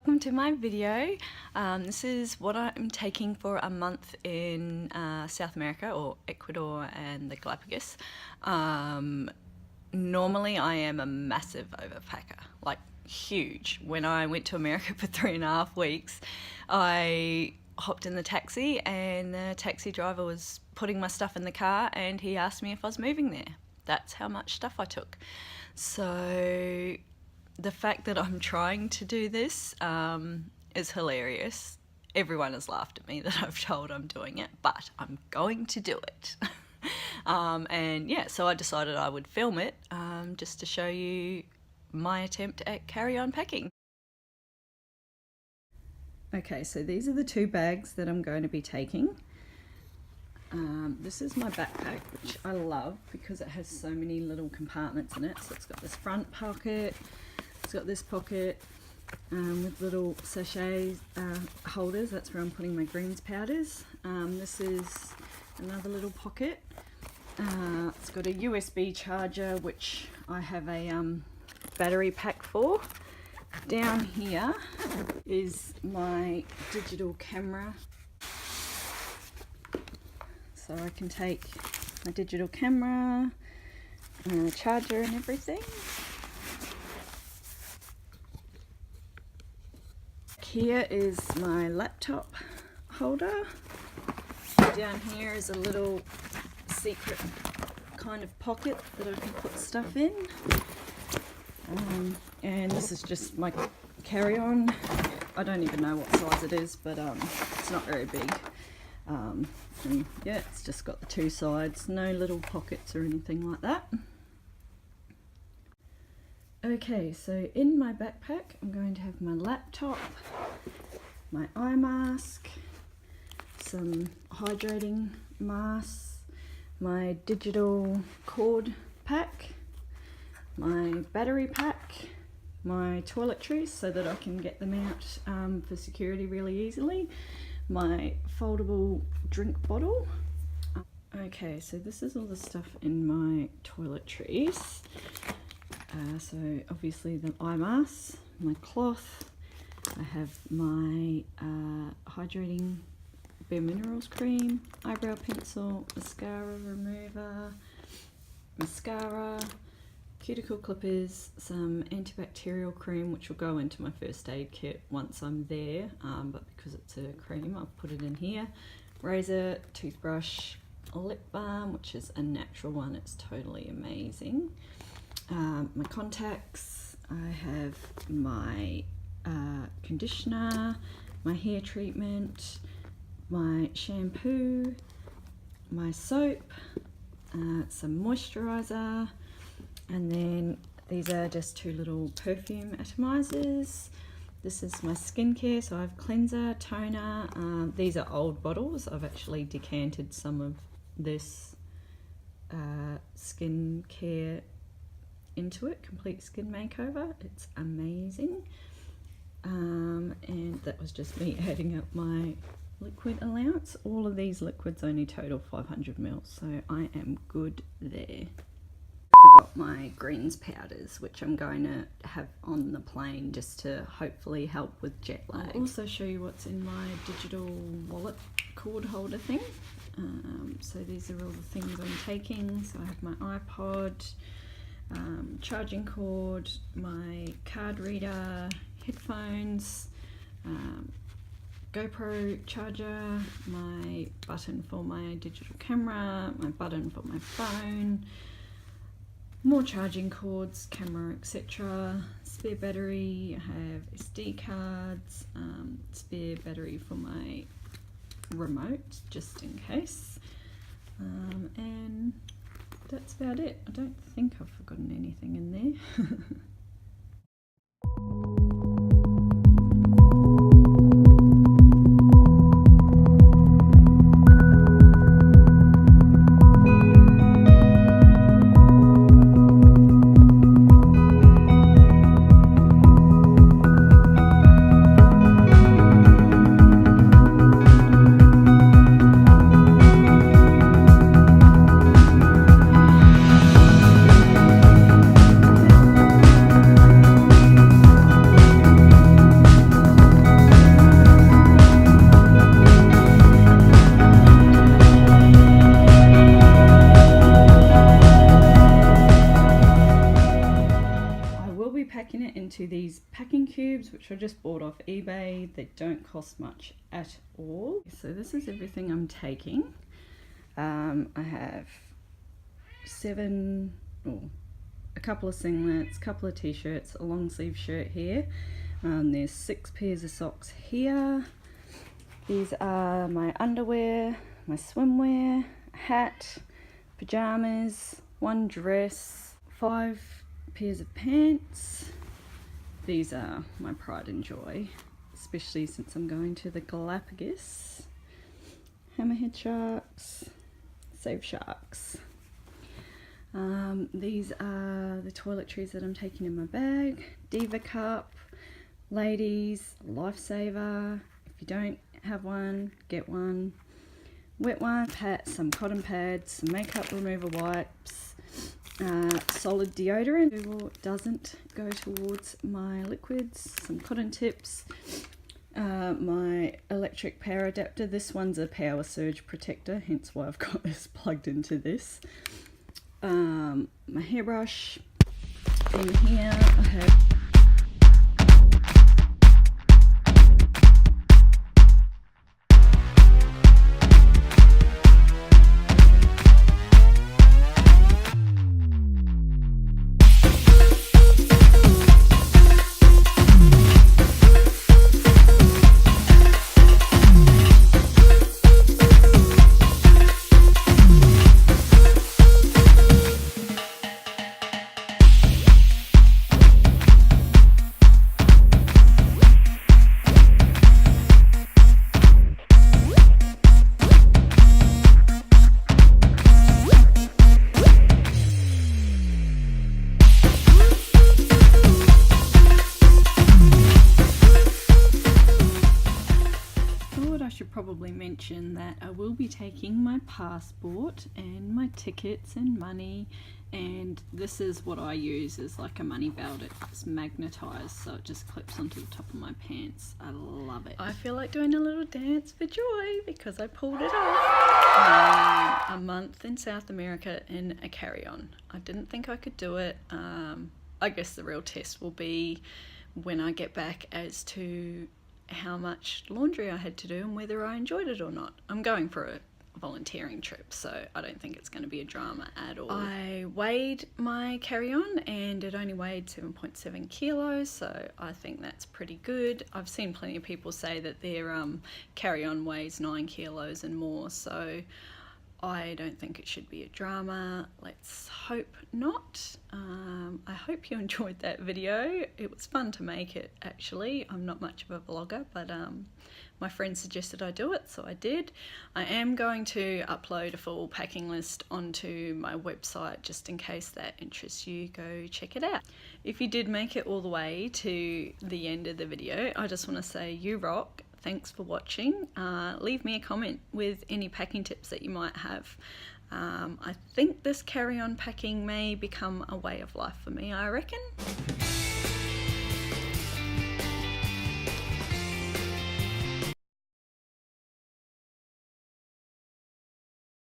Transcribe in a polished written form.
Welcome to my video. This is what I'm taking for a month in South America, or Ecuador and the Galápagos. Normally I am a massive overpacker, like huge. When I went to America for 3.5 weeks, I hopped in the taxi and the taxi driver was putting my stuff in the car and he asked me if I was moving there. That's how much stuff I took. So the fact that I'm trying to do this is hilarious. Everyone has laughed at me that I've told I'm doing it, but I'm going to do it. And yeah, so I decided I would film it just to show you my attempt at carry-on packing. Okay, so these are the 2 bags that I'm going to be taking. This is my backpack, which I love because it has so many little compartments in it. So it's got this front pocket, it's got this pocket with little sachet holders. That's where I'm putting my greens powders. This is another little pocket. It's got a USB charger, which I have a battery pack for. Down here is my digital camera. So I can take my digital camera, charger and everything. Here is my laptop holder. Down here is a little secret kind of pocket that I can put stuff in. And this is just my carry-on. I don't even know what size it is, but it's not very big. And yeah, it's just got the 2 sides, no little pockets or anything like that. Okay, so in my backpack I'm going to have my laptop, my eye mask, some hydrating masks, my digital cord pack, my battery pack, my toiletries so that I can get them out for security really easily, my foldable drink bottle. Okay, so this is all the stuff in my toiletries. So obviously the eye mask, my cloth, I have my hydrating Bare Minerals cream, eyebrow pencil, mascara remover, mascara, cuticle clippers, some antibacterial cream which will go into my first aid kit once I'm there, but because it's a cream I've put it in here, razor, toothbrush, lip balm which is a natural one, it's totally amazing, my contacts, I have my conditioner, my hair treatment, my shampoo, my soap, some moisturizer, and then these are just 2 little perfume atomizers. This is my skincare, so I have cleanser, toner. These are old bottles. I've actually decanted some of this skincare into it, complete skin makeover. It's amazing. And that was just me adding up my liquid allowance. All of these liquids only total 500 ml, so I am good there. Forgot my greens powders, which I'm going to have on the plane just to hopefully help with jet lag. I'll also show you what's in my digital wallet cord holder thing. So these are all the things I'm taking. So I have my iPod, charging cord, my card reader, headphones, GoPro charger, my button for my digital camera, my button for my phone, more charging cords, camera, etc. Spare battery, I have SD cards, spare battery for my remote, just in case. And that's about it. I don't think I've forgotten anything in there. to these packing cubes, which I just bought off eBay. They don't cost much at all. So this is everything I'm taking. I have a couple of singlets, a couple of t-shirts, a long sleeve shirt here. There's 6 pairs of socks here. These are my underwear, my swimwear, hat, pajamas, 1 dress, 5 pairs of pants. These are my pride and joy, especially since I'm going to the Galápagos. Hammerhead sharks, save sharks. These are the toiletries that I'm taking in my bag. Diva cup, ladies, lifesaver. If you don't have one, get one. Wet one, some cotton pads, some makeup remover wipes, solid deodorant. It doesn't go towards my liquids, some cotton tips, my electric power adapter. This one's a power surge protector, hence why I've got this plugged into this. My hairbrush. In here I have probably mention that I will be taking my passport and my tickets and money, and this is what I use as like a money belt. It's magnetized, so it just clips onto the top of my pants. I love it. I feel like doing a little dance for joy because I pulled it off. A month in South America in a carry-on. I didn't think I could do it. I guess the real test will be when I get back as to how much laundry I had to do and whether I enjoyed it or not. I'm going for a volunteering trip, so I don't think it's going to be a drama at all. I weighed my carry-on and it only weighed 7.7 kilos, so I think that's pretty good. I've seen plenty of people say that their carry-on weighs 9 kilos and more, so I don't think it should be a drama. Let's hope not. I hope you enjoyed that video. It was fun to make it, actually. I'm not much of a vlogger, but my friend suggested I do it, so I did. I am going to upload a full packing list onto my website just in case that interests you. Go check it out. If you did make it all the way to the end of the video, I just want to say you rock. Thanks for watching. Leave me a comment with any packing tips that you might have. I think this carry-on packing may become a way of life for me, I reckon.